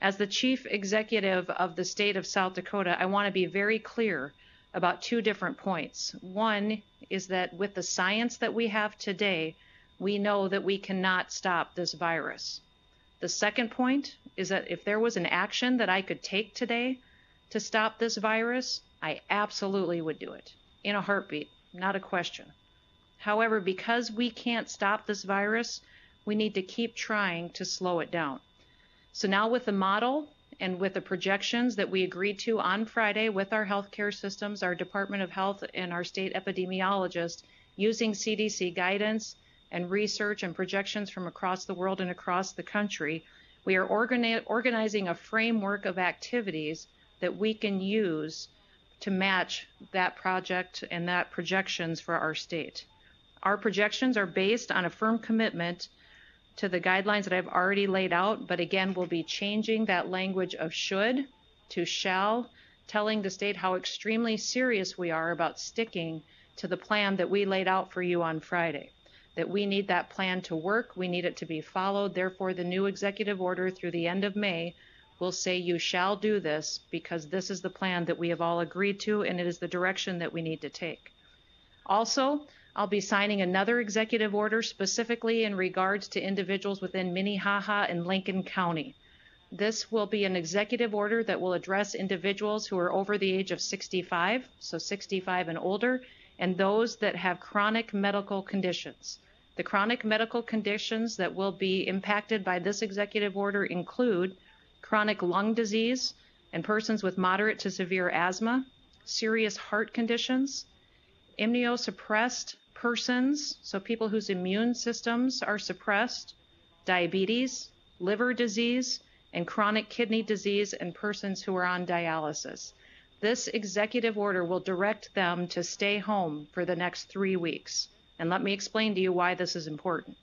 As the chief executive of the state of South Dakota, I want to be very clear about two different points. One is that with the science that we have today, we know that we cannot stop this virus. The second point is that if there was an action that I could take today to stop this virus, I absolutely would do it in a heartbeat, not a question. However, because we can't stop this virus, we need to keep trying to slow it down. So now with the model and with the projections that we agreed to on Friday with our healthcare systems, our Department of Health and our state epidemiologist, using CDC guidance and research and projections from across the world and across the country, we are organizing a framework of activities that we can use to match that project and that projections for our state. Our projections are based on a firm commitment to the guidelines that I've already laid out, but again, we'll be changing that language of should to shall, telling the state how extremely serious we are about sticking to the plan that we laid out for you on Friday. That we need that plan to work, we need it to be followed. Therefore, the new executive order through the end of May will say you shall do this because this is the plan that we have all agreed to and it is the direction that we need to take. Also, I'll be signing another executive order specifically in regards to individuals within Minnehaha and Lincoln County. This will be an executive order that will address individuals who are over the age of 65, so 65 and older, and those that have chronic medical conditions. The chronic medical conditions that will be impacted by this executive order include chronic lung disease and persons with moderate to severe asthma, serious heart conditions, immunosuppressed persons, so people whose immune systems are suppressed, diabetes, liver disease, and chronic kidney disease, and persons who are on dialysis. This executive order will direct them to stay home for the next 3 weeks. And let me explain to you why this is important.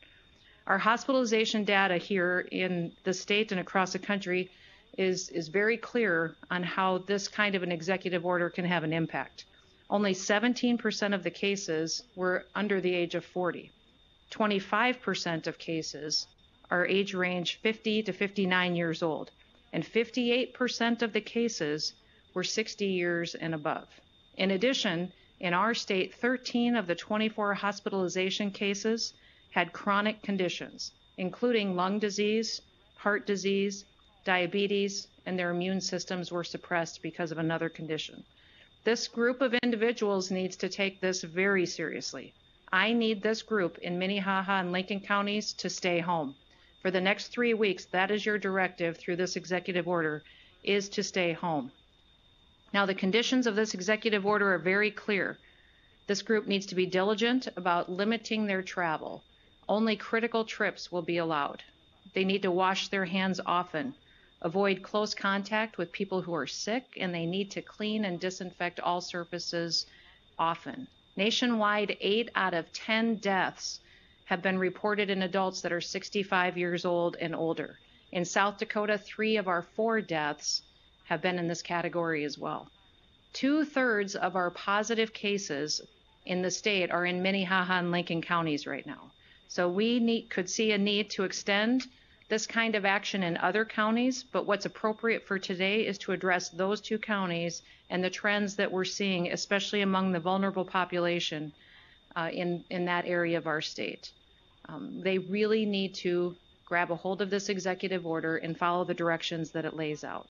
Our hospitalization data here in the state and across the country is very clear on how this kind of an executive order can have an impact. Only 17% of the cases were under the age of 40. 25% of cases are age range 50 to 59 years old. And 58% of the cases were 60 years and above. In addition, in our state, 13 of the 24 hospitalization cases had chronic conditions, including lung disease, heart disease, diabetes, and their immune systems were suppressed because of another condition. This group of individuals needs to take this very seriously. I need this group in Minnehaha and Lincoln counties to stay home. For the next 3 weeks, that is your directive through this executive order, is to stay home. Now, the conditions of this executive order are very clear. This group needs to be diligent about limiting their travel. Only critical trips will be allowed. They need to wash their hands often, avoid close contact with people who are sick, and they need to clean and disinfect all surfaces often. Nationwide, 8 out of 10 deaths have been reported in adults that are 65 years old and older. In South Dakota, 3 of our 4 deaths have been in this category as well. 2/3 of our positive cases in the state are in Minnehaha and Lincoln counties right now. So we could see a need to extend this kind of action in other counties, but what's appropriate for today is to address those 2 counties and the trends that we're seeing, especially among the vulnerable population in that area of our state. They really need to grab a hold of this executive order and follow the directions that it lays out.